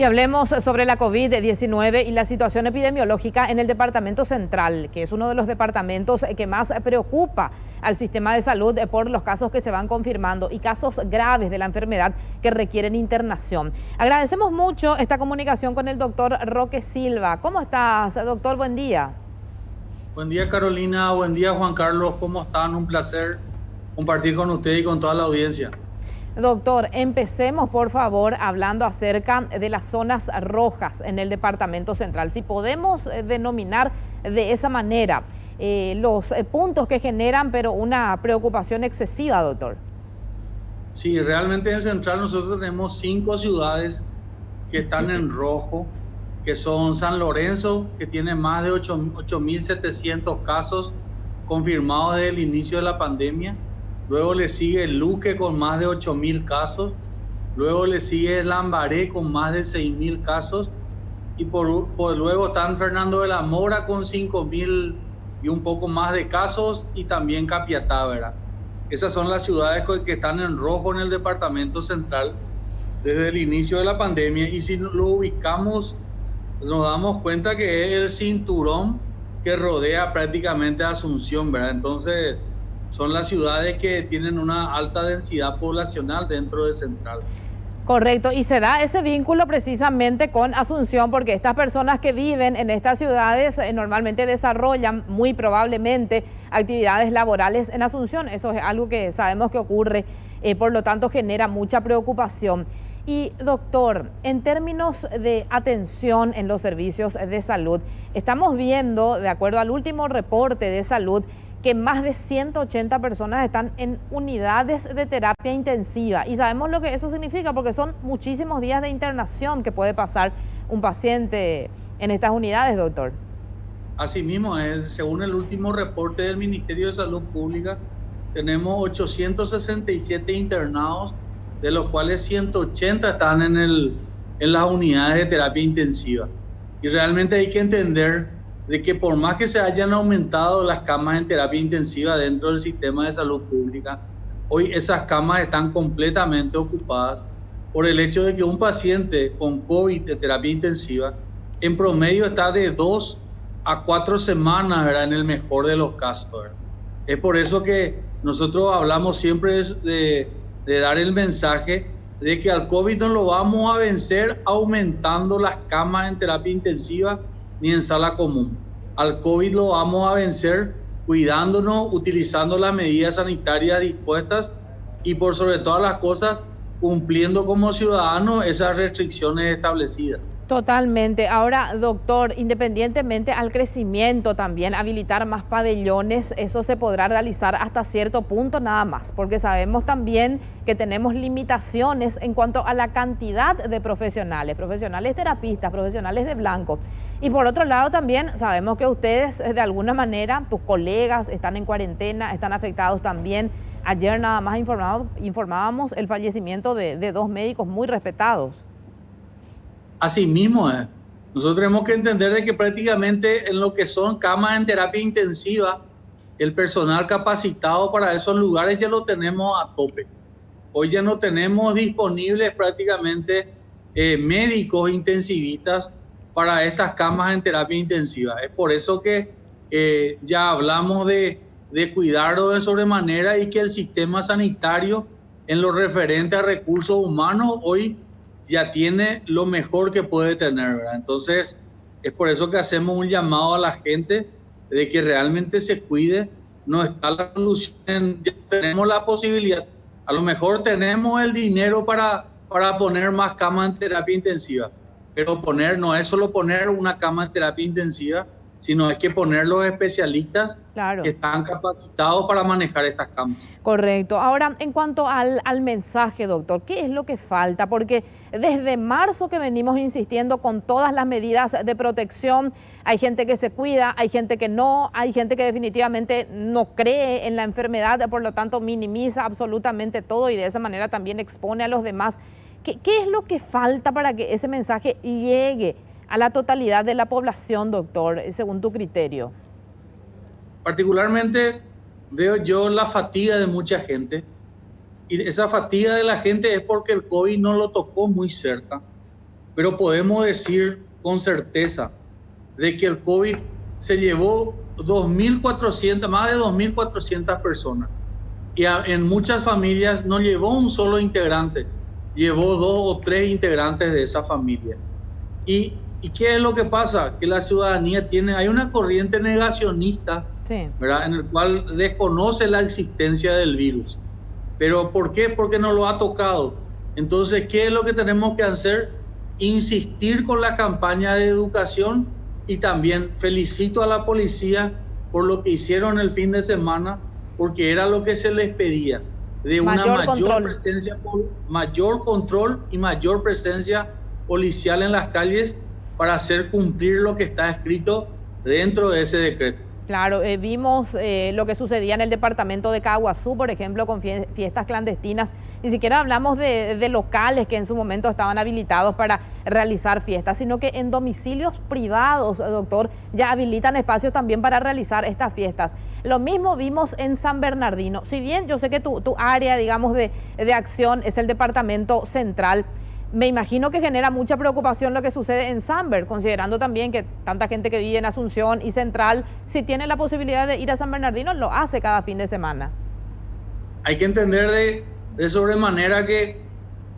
Y hablemos sobre la COVID-19 y la situación epidemiológica en el Departamento Central, que es uno de los departamentos que más preocupa al sistema de salud por los casos que se van confirmando y casos graves de la enfermedad que requieren internación. Agradecemos mucho esta comunicación con el doctor Roque Silva. ¿Cómo estás, doctor? Buen día. Buen día, Carolina. Buen día, Juan Carlos. ¿Cómo están? Un placer compartir con usted y con toda la audiencia. Doctor, empecemos por favor hablando acerca de las zonas rojas en el Departamento Central. Si podemos denominar de esa manera los puntos que generan, pero una preocupación excesiva, doctor. Sí, realmente en Central nosotros tenemos 5 ciudades que están en rojo, que son San Lorenzo, que tiene más de 8.700 casos confirmados desde el inicio de la pandemia. Luego le sigue Luque con más de 8.000 casos. Luego le sigue Lambaré con más de 6.000 casos. Y luego están Fernando de la Mora con 5.000 y un poco más de casos. Y también Capiatá, ¿verdad? Esas son las ciudades que están en rojo en el Departamento Central desde el inicio de la pandemia. Y si lo ubicamos, nos damos cuenta que es el cinturón que rodea prácticamente a Asunción, ¿verdad? Entonces son las ciudades que tienen una alta densidad poblacional dentro de Central. Correcto, y se da ese vínculo precisamente con Asunción, porque estas personas que viven en estas ciudades normalmente desarrollan muy probablemente actividades laborales en Asunción. Eso es algo que sabemos que ocurre, por lo tanto genera mucha preocupación. Y doctor, en términos de atención en los servicios de salud, estamos viendo, de acuerdo al último reporte de salud, que más de 180 personas están en unidades de terapia intensiva. Y sabemos lo que eso significa, porque son muchísimos días de internación que puede pasar un paciente en estas unidades, doctor. Asimismo, según el último reporte del Ministerio de Salud Pública, tenemos 867 internados, de los cuales 180 están en las unidades de terapia intensiva. Y realmente hay que entender de que por más que se hayan aumentado las camas en terapia intensiva dentro del sistema de salud pública, hoy esas camas están completamente ocupadas por el hecho de que un paciente con COVID de terapia intensiva en promedio está de 2 a 4 semanas, ¿verdad? En el mejor de los casos, ¿verdad? Es por eso que nosotros hablamos siempre de dar el mensaje de que al COVID no lo vamos a vencer aumentando las camas en terapia intensiva ni en sala común. Al COVID lo vamos a vencer cuidándonos, utilizando las medidas sanitarias dispuestas y por sobre todas las cosas cumpliendo como ciudadanos esas restricciones establecidas. Totalmente. Ahora, doctor, independientemente al crecimiento también, habilitar más pabellones, eso se podrá realizar hasta cierto punto nada más, porque sabemos también que tenemos limitaciones en cuanto a la cantidad de profesionales terapistas, profesionales de blanco. Y por otro lado también sabemos que ustedes, de alguna manera, tus colegas están en cuarentena, están afectados también. Ayer nada más informábamos el fallecimiento de 2 médicos muy respetados. Asimismo, nosotros tenemos que entender de que prácticamente en lo que son camas en terapia intensiva, el personal capacitado para esos lugares ya lo tenemos a tope. Hoy ya no tenemos disponibles prácticamente médicos intensivistas para estas camas en terapia intensiva. Es por eso que ya hablamos de cuidarlo de sobremanera y que el sistema sanitario en lo referente a recursos humanos hoy ya tiene lo mejor que puede tener, ¿verdad? Entonces, es por eso que hacemos un llamado a la gente de que realmente se cuide. No está la solución, ya tenemos la posibilidad. A lo mejor tenemos el dinero para poner más camas en terapia intensiva, pero no es solo poner una cama en terapia intensiva, sino hay que poner los especialistas que están capacitados para manejar estas camas. Correcto. Ahora, en cuanto al mensaje, doctor, ¿qué es lo que falta? Porque desde marzo que venimos insistiendo con todas las medidas de protección, hay gente que se cuida, hay gente que no, hay gente que definitivamente no cree en la enfermedad, por lo tanto minimiza absolutamente todo y de esa manera también expone a los demás. ¿Qué es lo que falta para que ese mensaje llegue a la totalidad de la población, doctor, según tu criterio? Particularmente veo yo la fatiga de mucha gente, y esa fatiga de la gente es porque el COVID no lo tocó muy cerca. pero podemos decir con certeza de que el COVID se llevó 2.400, más de 2.400 personas. Y en muchas familias no llevó un solo integrante, llevó 2 o 3 integrantes de esa familia. ¿Y qué es lo que pasa? Que la ciudadanía hay una corriente negacionista, Sí. ¿verdad?, en el cual desconoce la existencia del virus. ¿Pero por qué? Porque no lo ha tocado. Entonces, ¿qué es lo que tenemos que hacer? Insistir con la campaña de educación, y también felicito a la policía por lo que hicieron el fin de semana, porque era lo que se les pedía, de una mayor presencia, mayor control y mayor presencia policial en las calles para hacer cumplir lo que está escrito dentro de ese decreto. Claro, vimos lo que sucedía en el departamento de Caguazú, por ejemplo, con fiestas clandestinas. Ni siquiera hablamos de locales que en su momento estaban habilitados para realizar fiestas, sino que en domicilios privados, doctor, ya habilitan espacios también para realizar estas fiestas. Lo mismo vimos en San Bernardino. Si bien yo sé que tu área, digamos, de acción es el departamento central, me imagino que genera mucha preocupación lo que sucede en Samber, considerando también que tanta gente que vive en Asunción y Central, si tiene la posibilidad de ir a San Bernardino, lo hace cada fin de semana. Hay que entender de sobremanera que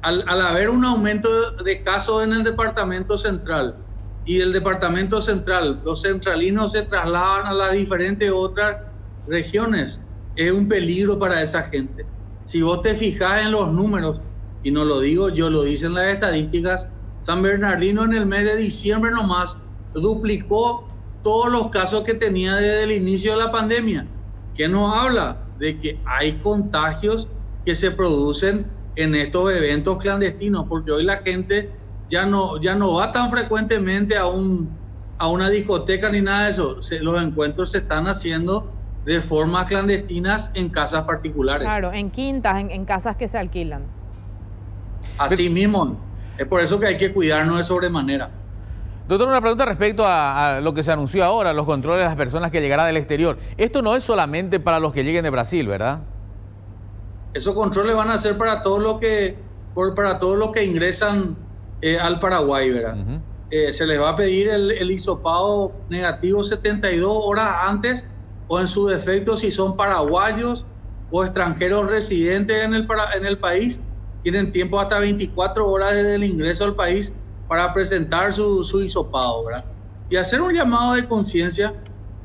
al haber un aumento de casos en el departamento central, y el departamento central, los centralinos se trasladan a las diferentes otras regiones, es un peligro para esa gente. Si vos te fijas en los números, y no lo digo yo, lo dicen las estadísticas, San Bernardino en el mes de diciembre nomás duplicó todos los casos que tenía desde el inicio de la pandemia. ¿Qué nos habla? De que hay contagios que se producen en estos eventos clandestinos, porque hoy la gente ya no va tan frecuentemente a una discoteca ni nada de eso. Los encuentros se están haciendo de forma clandestinas en casas particulares. Claro, en quintas, en casas que se alquilan. Así mismo, es por eso que hay que cuidarnos de sobremanera. Doctor, una pregunta respecto a lo que se anunció ahora, los controles de las personas que llegarán del exterior. Esto no es solamente para los que lleguen de Brasil, ¿verdad? Esos controles van a ser para todos los que ingresan al Paraguay, ¿verdad? Se les va a pedir el hisopado negativo 72 horas antes, o en su defecto, si son paraguayos o extranjeros residentes en el país, tienen tiempo hasta 24 horas desde el ingreso al país para presentar su hisopado, ¿verdad? Y hacer un llamado de conciencia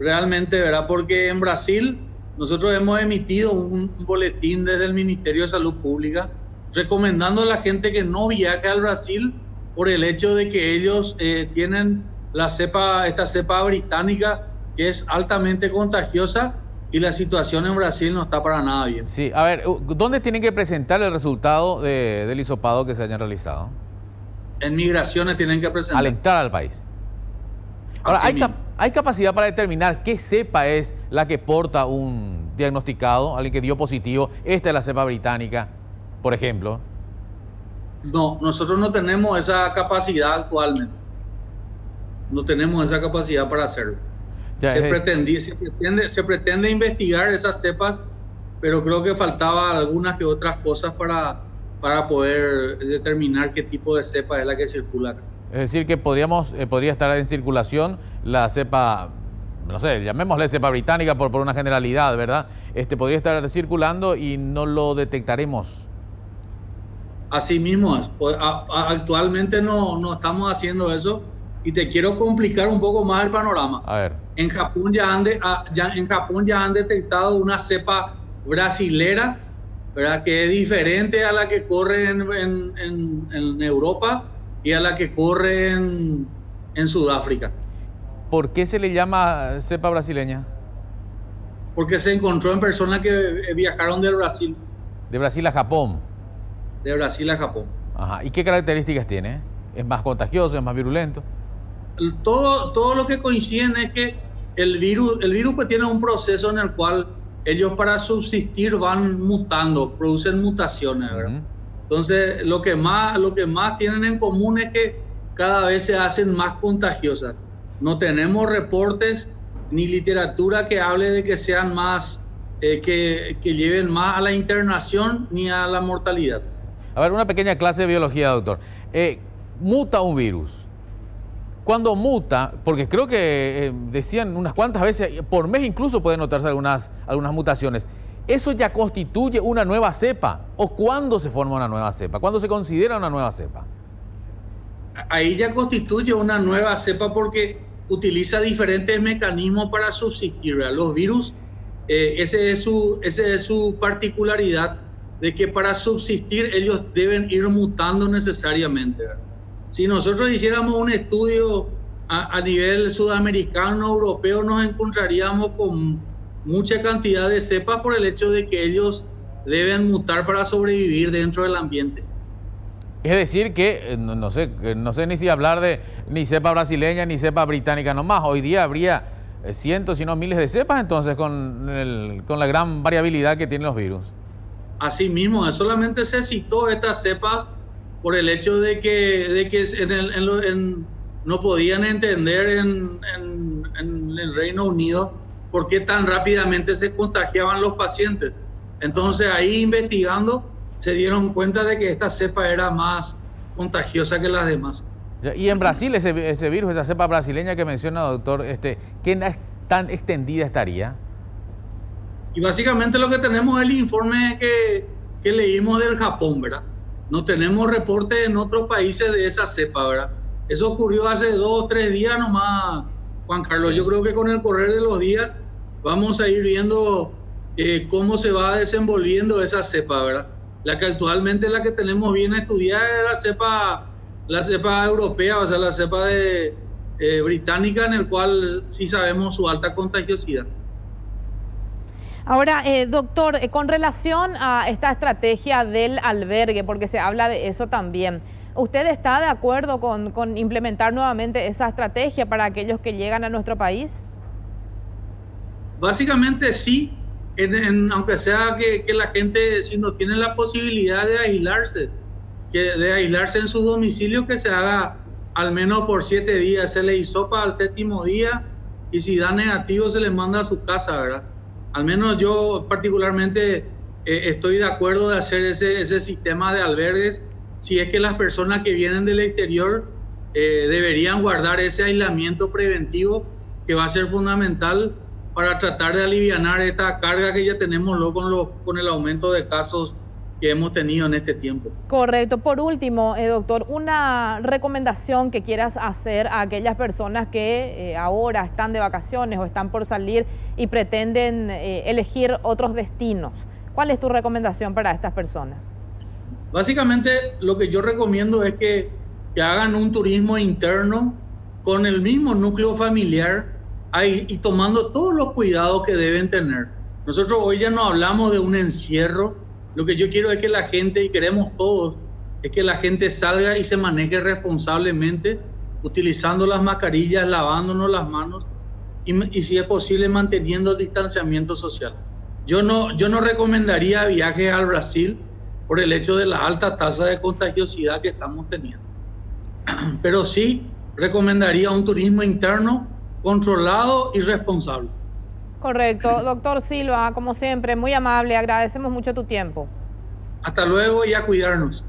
realmente, ¿verdad? Porque en Brasil nosotros hemos emitido un boletín desde el Ministerio de Salud Pública recomendando a la gente que no viaje al Brasil por el hecho de que ellos tienen esta cepa británica que es altamente contagiosa, y la situación en Brasil no está para nada bien. Sí, a ver, ¿dónde tienen que presentar el resultado del hisopado que se hayan realizado? En migraciones tienen que presentar. Al entrar al país. Ahora, ¿hay capacidad para determinar qué cepa es la que porta un diagnosticado, alguien que dio positivo? Esta es la cepa británica, por ejemplo. No, nosotros no tenemos esa capacidad actualmente. No tenemos esa capacidad para hacerlo. Se pretende investigar esas cepas, pero creo que faltaba algunas que otras cosas para poder determinar qué tipo de cepa es la que circula. Es decir, que podría estar en circulación la cepa, no sé, llamémosle cepa británica por una generalidad, ¿verdad? Podría estar circulando y no lo detectaremos. Así mismo, actualmente no estamos haciendo eso, y te quiero complicar un poco más el panorama. A ver. En Japón ya han detectado una cepa brasilera, ¿verdad?, que es diferente a la que corre en Europa y a la que corre en Sudáfrica. ¿Por qué se le llama cepa brasileña? Porque se encontró en personas que viajaron del Brasil. De Brasil a Japón. De Brasil a Japón. Ajá. ¿Y qué características tiene? ¿Es más contagioso, es más virulento? Todo lo que coinciden es que el virus pues tiene un proceso en el cual ellos, para subsistir, van mutando, producen mutaciones, ¿verdad? Entonces, lo que más tienen en común es que cada vez se hacen más contagiosas. No tenemos reportes ni literatura que hable de que sean más, que lleven más a la internación ni a la mortalidad. A ver, una pequeña clase de biología, doctor. muta un virus. Cuando muta, porque creo que decían unas cuantas veces, por mes incluso pueden notarse algunas mutaciones, ¿eso ya constituye una nueva cepa? ¿O cuándo se forma una nueva cepa? ¿Cuándo se considera una nueva cepa? Ahí ya constituye una nueva cepa porque utiliza diferentes mecanismos para subsistir, ¿verdad? Los virus, ese es su particularidad, de que para subsistir ellos deben ir mutando necesariamente, ¿verdad? Si nosotros hiciéramos un estudio a nivel sudamericano, europeo, nos encontraríamos con mucha cantidad de cepas por el hecho de que ellos deben mutar para sobrevivir dentro del ambiente. Es decir que, no sé ni si hablar de ni cepa brasileña ni cepa británica nomás. Hoy día habría cientos, si no miles de cepas, entonces con la gran variabilidad que tienen los virus. Así mismo, solamente se citó estas cepas por el hecho de que no podían entender en el Reino Unido por qué tan rápidamente se contagiaban los pacientes. Entonces ahí investigando se dieron cuenta de que esta cepa era más contagiosa que las demás. Y en Brasil ese virus, esa cepa brasileña que menciona, doctor, ¿qué tan extendida estaría? Y básicamente lo que tenemos es el informe que leímos del Japón, ¿verdad? No tenemos reportes en otros países de esa cepa, ¿verdad? Eso ocurrió hace 2 o 3 días nomás, Juan Carlos. Sí. Yo creo que con el correr de los días vamos a ir viendo cómo se va desenvolviendo esa cepa, ¿verdad? La que actualmente la que tenemos bien estudiada es la cepa europea, o sea, la cepa británica, en el cual sí sabemos su alta contagiosidad. Ahora, doctor, con relación a esta estrategia del albergue, porque se habla de eso también, ¿usted está de acuerdo con implementar nuevamente esa estrategia para aquellos que llegan a nuestro país? Básicamente sí, aunque sea que la gente, si no tiene la posibilidad de aislarse en su domicilio, que se haga al menos por 7 días, se le hisopa al 7º día y si da negativo se le manda a su casa, ¿verdad? Al menos yo particularmente estoy de acuerdo de hacer ese sistema de albergues, si es que las personas que vienen del exterior deberían guardar ese aislamiento preventivo que va a ser fundamental para tratar de alivianar esta carga que ya tenemos luego con el aumento de casos que hemos tenido en este tiempo. Correcto. Por último, doctor, una recomendación que quieras hacer a aquellas personas que ahora están de vacaciones o están por salir y pretenden elegir otros destinos. ¿Cuál es tu recomendación para estas personas? Básicamente, lo que yo recomiendo es que hagan un turismo interno con el mismo núcleo familiar y tomando todos los cuidados que deben tener. Nosotros hoy ya no hablamos de un encierro. Lo que yo quiero es que la gente, y queremos todos, es que la gente salga y se maneje responsablemente, utilizando las mascarillas, lavándonos las manos y si es posible manteniendo el distanciamiento social. Yo no recomendaría viajes al Brasil por el hecho de la alta tasa de contagiosidad que estamos teniendo. Pero sí recomendaría un turismo interno controlado y responsable. Correcto. Doctor Silva, como siempre, muy amable. Agradecemos mucho tu tiempo. Hasta luego y a cuidarnos.